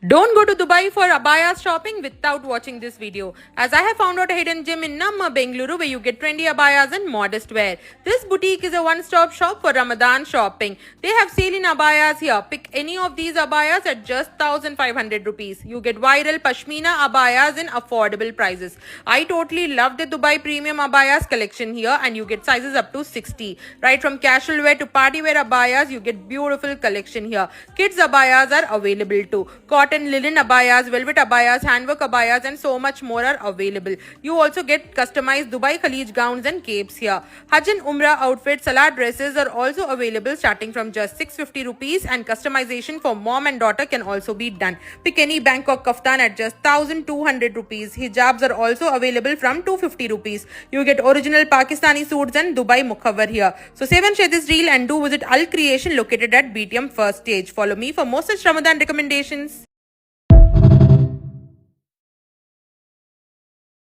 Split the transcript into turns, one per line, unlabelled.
Don't go to Dubai for abaya shopping without watching this video, as I have found out a hidden gem in Namma, Bengaluru, where you get trendy abayas and modest wear. This boutique is a one-stop shop for Ramadan shopping. They have sale in abayas here. Pick any of these abayas at just 1,500 rupees. You get viral pashmina abayas in affordable prices. I totally love the Dubai premium abayas collection here, and you get sizes up to 60. Right from casual wear to party wear abayas, you get beautiful collection here. Kids abayas are available too. Cotton, linen abayas, velvet abayas, handwork abayas, and so much more are available. You also get customized Dubai Khalij gowns and capes here. Hajj and Umrah outfits, salah dresses are also available starting from just 650 rupees, and customization for mom and daughter can also be done. Pick any Bangkok kaftan at just 1,200 rupees. Hijabs are also available from 250 rupees. You get original Pakistani suits and Dubai Mukhavar here. So save and share this reel and do visit Al Creation located at BTM First Stage. Follow me for more such Ramadan recommendations.